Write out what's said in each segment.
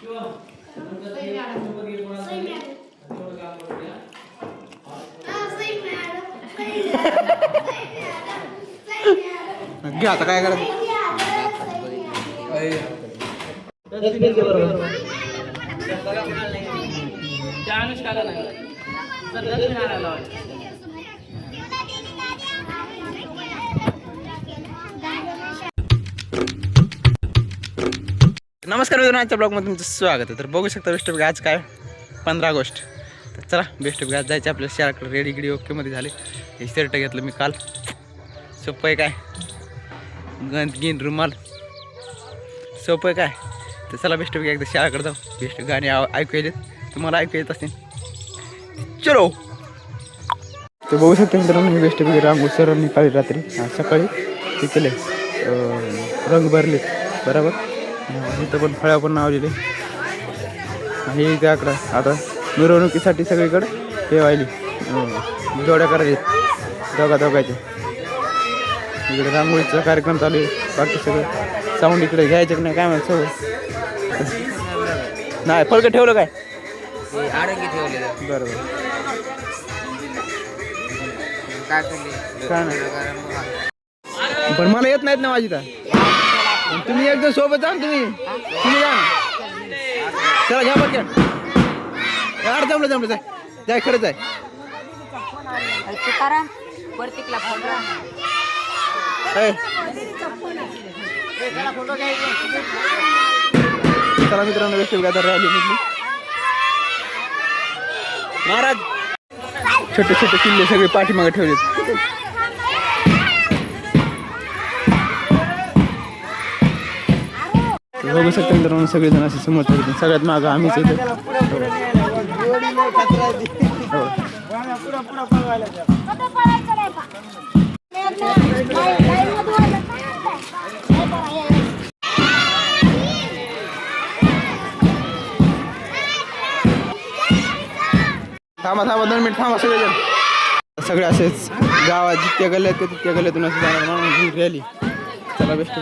घ्या आता काय करायचं. नमस्कार मित्रांनो, आजच्या ब्लॉगमध्ये तुमचं स्वागत आहे. तर बघू शकता बेस्ट ऑफ आज काय 15 ऑगस्ट. तर चला बेस्ट ऑफ आज जायचे आपल्या शहराकडे. रेडी गिडी ओकेमध्ये झाले. हे शर्ट घेतलं मी काल. सोपं आहे काय, गंध गिन रुमाल सोपं आहे काय. तर चला बेस्ट ऑफ एकदा शहराकडे जाऊ. बेस्ट गाणी ऐकू येत, तुम्हाला ऐकू येत असतील. चलो. तर बघू शकता मित्रांनो, मी बेस्ट ऑफ रांगोळी सरांनी काळी रात्री सकाळी ते केले, रंग भरले बरोबर. इथं पण फळ्या पण लावलेले. हे त्याकडं आता मिरवणुकीसाठी सगळीकडे हे व्हायली जोड्या करायचे दोघांचे. इकडे रांगोळीचा कार्यक्रम चालू आहे. बाकी सगळं साऊंड इकडे घ्यायचं की नाही काय माहिती. सगळं नाही फळकं ठेवलं काय बरोबर काय नाही. पण मला येत नाहीत ना माझी. तर तुम्ही एकदम सोबत जा ना. तुम्ही जा ना. चला घ्या बघ यार. जमलं जाय खरंच आहे. चला मित्रांनो बेस्ट रॅली निघली. महाराज छोटे छोटे किल्ले सगळे पाठीमागे ठेवलेत. बघू शकता मित्रांनो सगळेजण असे समोर ठेवले. सगळ्यात मागं आम्हीच येतो. थांबा 2 मिनिट थांबा. सगळे असेच गावात जितक्या गल्ल्यात तितक्या गल्ल्यातून असे जाणार म्हणून रॅली. चला बेस्ट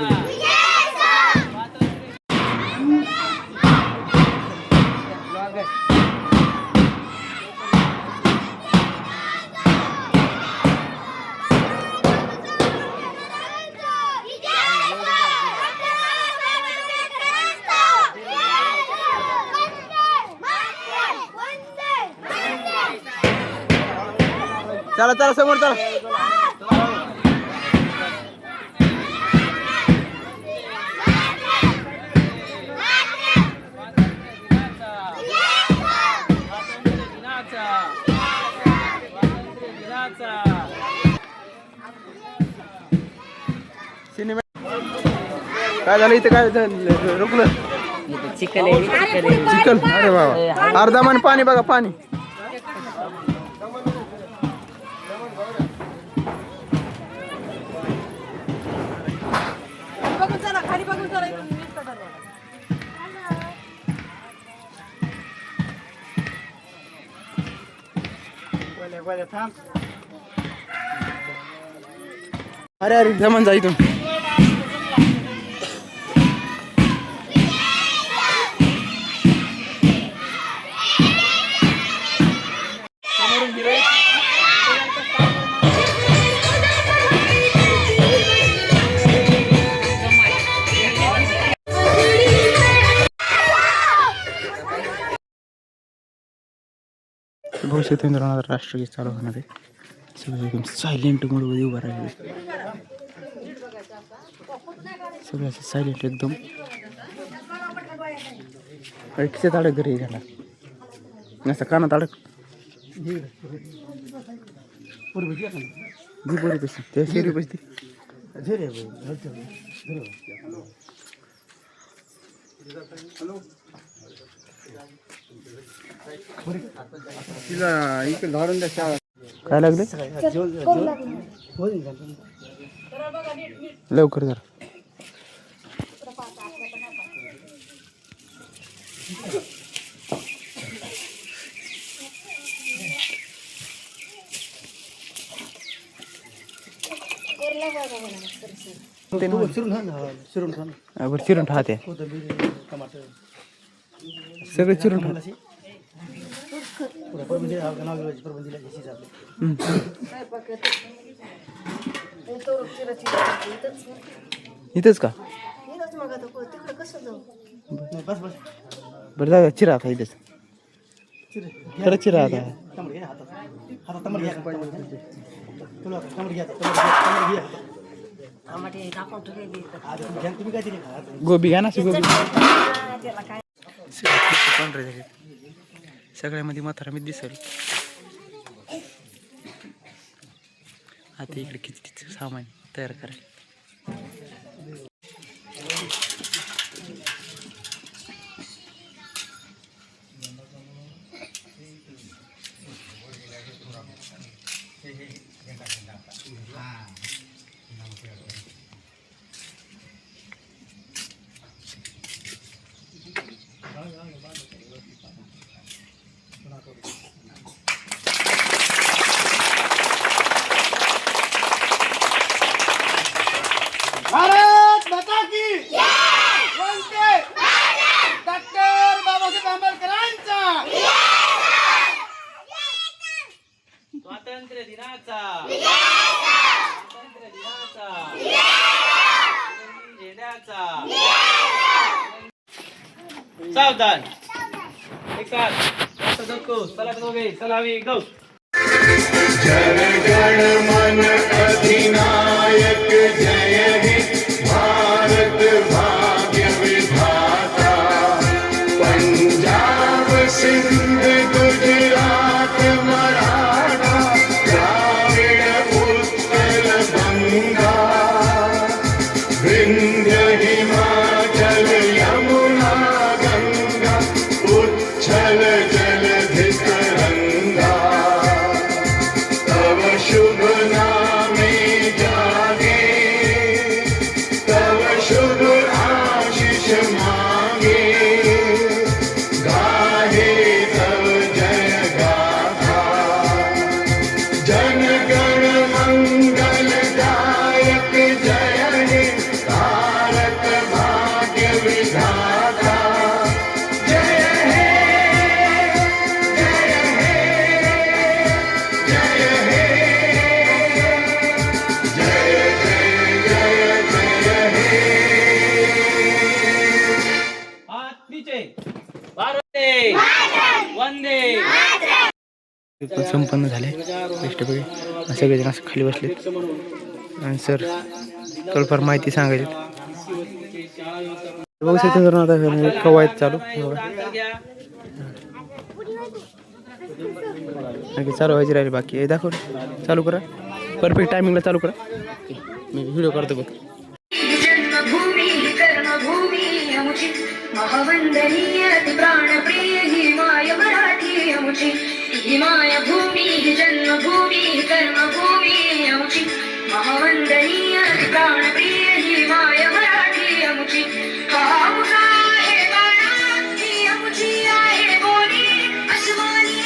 चला समोर चला. सिनेमा काय झालं इथं. काय झालं रुकलं. चिकल. अरे बाबा अर्धा मान पाणी बघा पाणी. अरे जमान जा इथून. भविष्यात राष्ट्रगीत चालू होणार आहे. सगळे एकदम सायलेंट मोडमध्ये उभं राहिले. सगळे असे सायलेंट एकदम. खिशात अडक घरी झाला नसता कानात अडक. पैसे ते शेरी पैसे तिला इकडे धरून द्या. काय लागले लवकर जरा. चिरून ठेवते. सगळे चिरून ठेव. इथंच का बरं जाऊ चिरा आता इथेच खरं चिरा आता गोबी घ्या ना गोबी पांढरे झाले सगळ्यामध्ये म्हातारा मी दिसेल आता इकडे किती सामान तयार करायला भारत माता की वंदे डॉक्टर बाबासाहेब आंबेडकरांचा स्वातंत्र्य दिनाचा झेंड्याचा सावधान एक साथ चला दोघे चलावी गो जन गण मन अधिनायक जय हे भारत भाग्य विधाता पंजाब सिंध गुजरात मराठा द्राविड उत्कल गंगा विंध्य हिमाचल यमुना गंगा उच्छल जलधि तरंगा तव शुभ नामे जागे तव शुभ आशीष मांगे गाहे तव जय गाथा जन गण मंगल दायक जय हे भारत भाग्य विधाता जय हे जय हे जय हे जय जय जय जय हे हात नीचे भारत वंदे संपन्न झाले बेस्ट बघे सगळेजण असं खाली बसलेत आणि सर थोडंफार माहिती सांगायची बघू शकता जर आता कवायत चालू आणखी चालू व्हायची राहिली बाकी हे दाखव चालू करा परफेक्ट टायमिंगला चालू करा मी व्हिडिओ करतो बघ जन्मभूमी कर्मभूमी अमुची महावंदनीय अति प्राणप्रिय ही माय मराठी अमुची ही माय भूमी जन्मभूमी कर्मभूमी अमुची महावंदनीय अति प्राणप्रिय ही माय मराठी अमुची हा मुखा आहे बाणा ही अमुची आहे बोली आसमानी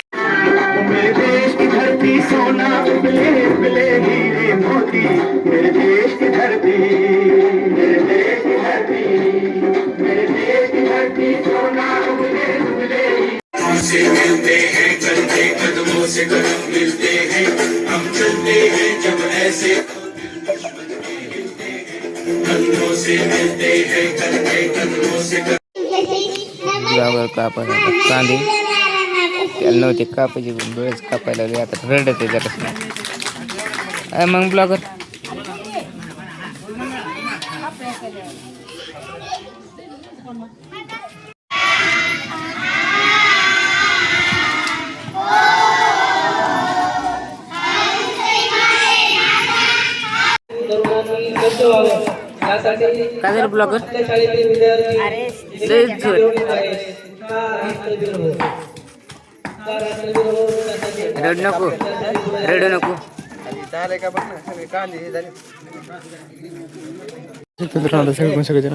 मेरे देश की धरती सोना उबले उबले हीरे मोती मेरे देश की धरती मेरे देश की धरती मेरे देश की धरती सोना उबले उबले से मिलते हैं चलते कदमों से कदम मिलते हैं हम चलते हैं जब ऐसे कंधों से मिलते हैं चलते कदमों से गावावर कापायला कांदे त्याला नव्हते कापायचे बरेच कापायला लागले आता रडत आहे जरा मग ब्लॉगर काय झालं ब्लॉगर रड नको रड नको झाले का बघ ना सगळे कांदे झाले सगळेजण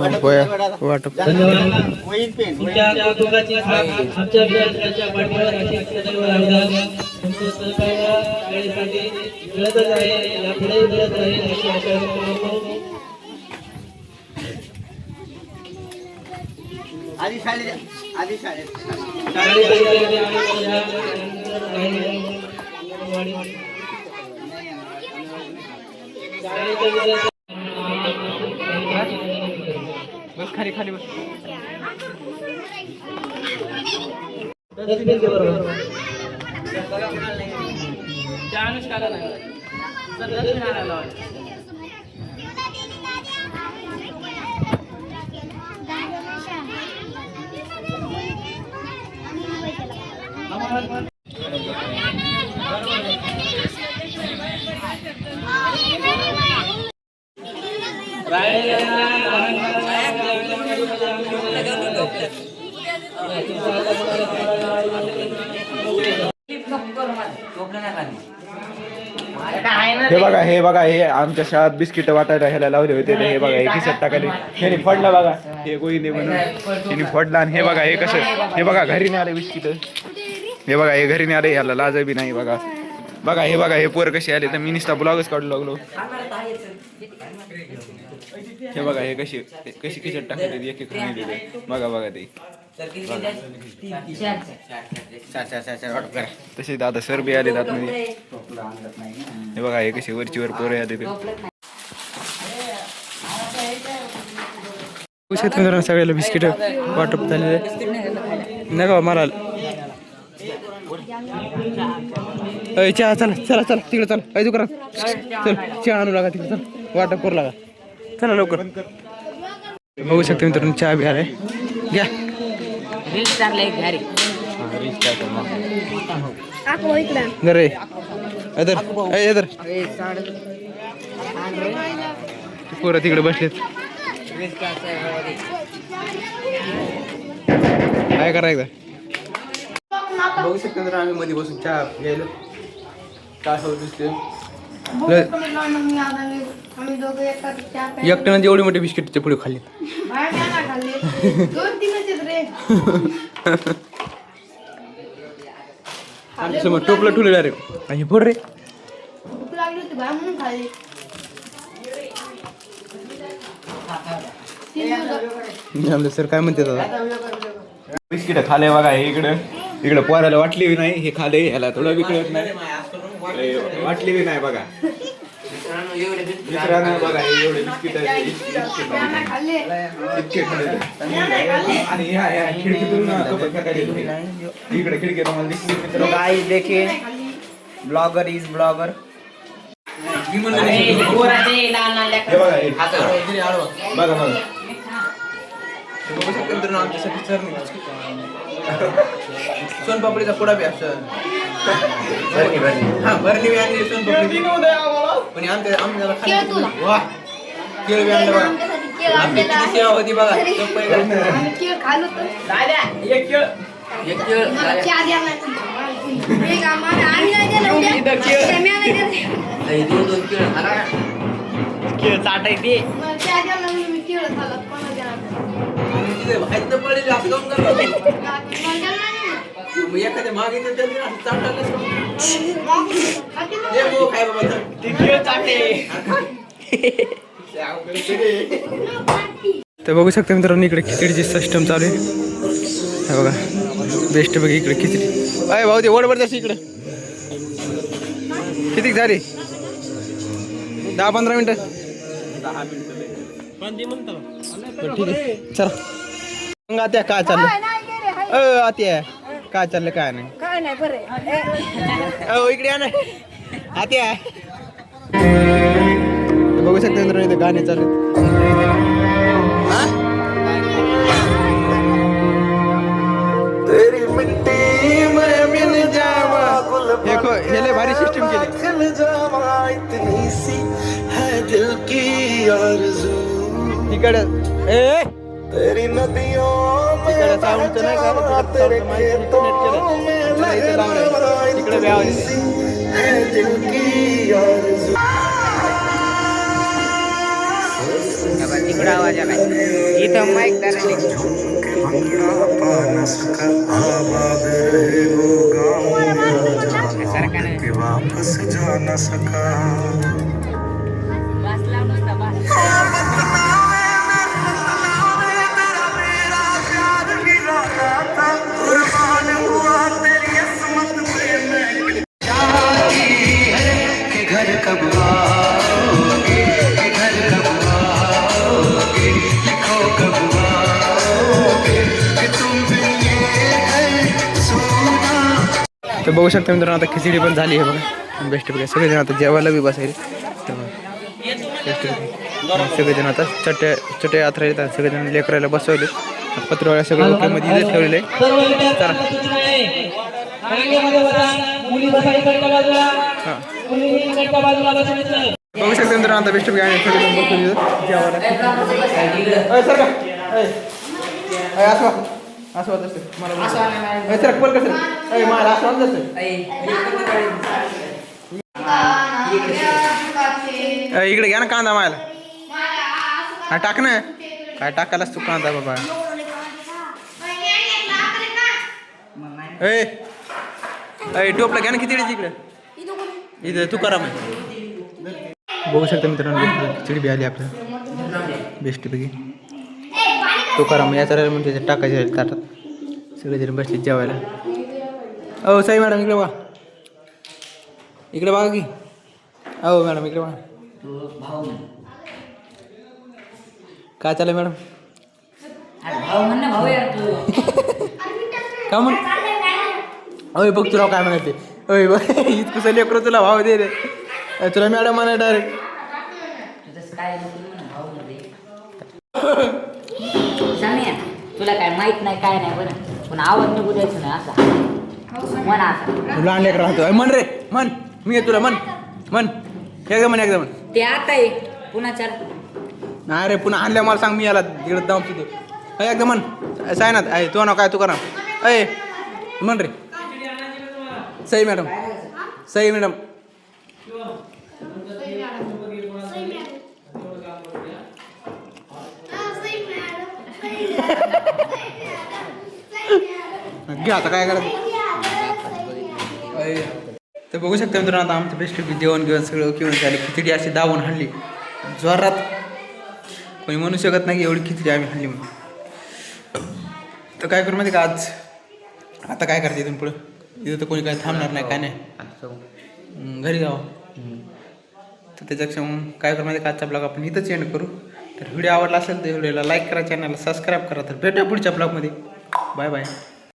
वाटप तुमच्या कौतुकाची आमच्या विद्यार्थ्यांच्या पाठीवर अशी सदैव राहूद्या. तुमचं सहकार्य वेळेसाठी मिळतच आहे, यापुढेही मिळत राहील अशी आशा व्यक्त करतो. बस खाली खाली बस. हे बघा हे आमच्या शाळेत बिस्किट वाटायला ह्याला लावले होते. हे बघा हे खिशात टाकायले. ह्याने फोडला बघा. हे गोईने म्हणून ह्याने फोडला. आणि हे बघा हे कसं हे बघा घरी नाही आले बिस्किट. हे बघा हे घरी नाही आले. ह्याला लाज बी नाही. बघा बघा हे पोर कसे आले तर मी नुसता ब्लॉगच काढू लागलो. हे बघा हे कशी कशी खिशात टाकले एक एक दिले. बघा ते तसे दादा सर बी आले आतमध्ये. हे बघा हे कसे वरची वर पोरे आले. सगळ्याला बिस्किट वाटप झालेले नाही का मला. चहा चला चला चला तिकडे चला. ऐकू करा चल चहा आणू लागा तिकडे. चल वाटप करू लागा. चला लवकर. बघू शकता मित्रांनो चहा बी आलाय. घ्या पोरं तिकडे बसलेत. काय करायचं. बघू शकता तर आम्ही मध्ये बसून चहा घ्यायला. काय होत दिसते एकट्यानं एवढी मोठी बिस्किटचे पुढे खाल्ली. समोर टोपलं ठेवलेलं रे. आणि फोड रे. सर काय म्हणते दादा. बिस्किट खाले बघा. हे इकडं पोराला वाटली बी नाही. हे खाले ह्याला थोडं बी कळत नाही. वाटली बी नाही बघा. मित्रांनो बघा हे एवढे बिस्किट इतके खाले. आणि ह्या खिडकीतून इकडे खिडकी तुम्हाला दिसली. गाइस देखिए ब्लॉगर इज ब्लॉगर. आमच्यासाठी सर सोनपापडीचा पुडा बी असं. हा भरणी बी आणली सोनपापडी. पण आमच्याला केळ बी आणलं बघा. आपली किती सेवा होती बघा. खेळ चाटायचे. एखाद्या मागे तर बघू शकता मित्रांनो इकडे खिचडीची सिस्टम चालू आहे. हे बघा बेस्ट बघ इकडे खिचडी. अय भाऊ ते वडवर जास्त इकडे. किती झाली 10-15 मिनिटं. 10 मिनिटं ठीक आहे चला. मग आत्या काय चाललं. आत्या काय चाललं काय नाही. काय नाही बरं इकडे या ना आत्या. बघू शकता मित्रांनो इथे गाणे चालू तेरी मिट्टी में मिल जावा. हे भारी सिस्टम केली. खिल जावा इतनी सी है दिल की आरज़ू. तिकडे तेरी नदियों में तिकडे साऊंडचं नाही का तेरे खेतों में लहराए इतनी सी है दिल की आरज़ू. तिकडं आवाज आला. इथं माईक वापस जा न सका. तर बघू शकता मित्रांनो आता खिचडी पण झाली आहे बघा बेस्टपैकी. सगळेजण आता जेवायला बी बसायले सगळेजण आता चटे आथरा येतात. सगळेजण लेकरायला बसवले पत्रवाळ्या सगळं ओकेमध्ये इथे ठेवलेलं आहे. सर्व विद्यार्थ्यांना सूचना आहे रांगेमध्ये बसा. मुली बसा इकडच्या बाजूला, मुली इकडच्या बाजूला बसायचं. बघू शकता मित्रांनो आता बेस्टपैकी आणि सगळेजण बसून इथं जेवायला. सर का असं होत असते मला सर पल कसं मला असं होत असतं. इकडे घ्या ना कांदा मायला. हा टाक ना काय टाकायलाच तू कांदा बाबा. ए टोपला घ्या ना खिचडीची इकडे इथं तू करा मग. बघू शकता मित्रांनो खिचडी बी आली आपल्या बेस्टपैकी. तो करा मग याचा म्हणजे त्याच्यात टाकायचे ताटात. सगळेजण बसले जेवायला. अहो साई मॅडम इकडे बघा. इकडे बघा की. अहो मॅडम इकडे बघा. काय चाललंय मॅडम. का म्हण अय बघ तुला काय म्हणायचे. अय बघ इतकं लेकरं तुला भाव दे रे. तुला मॅडम म्हणा डायरेक्ट. तुला काय माहित नाही काय नाही बरं पण आवाज निघू द्यायचं नाही असं म्हण आता. लहान लेकर राहतो म्हण रे म्हण. मी आहे तुला म्हण म्हण एकदा म्हण एकदा म्हण. ते आता आहे पुन्हा चाल नाही रे पुन्हा आणल्या मला सांग. मी याला तिकडे जाऊन तिथं एकदा म्हण. सायनाथ आहे तू नाव काय तू करा. अय म्हण रे. Sai madam Sai madam. घ्या आता काय करायचं. तर बघू शकता मित्रांनो आता आमचं बेस्ट जेवण घेऊन सगळं घेऊन झाली. खिचडी अशी दावून हाणली जोरात. कोणी म्हणू शकत नाही की एवढी खिचडी आम्ही हाणली म्हणून. तर काय करू माहिती का आज आता काय करते इथून पुढं. इथं तर कोणी काय थांबणार नाही काय नाही घरी जावं. तर त्याच्यापेक्षा मग काय करू माहिती का आजचा ब्लॉग आपण इथंच एंड करू. तर व्हिडिओ आवडला असेल तर व्हिडिओला लाईक करा चॅनलला सबस्क्राईब करा. तर भेटूया पुढच्या ब्लॉगमध्ये. Bye bye.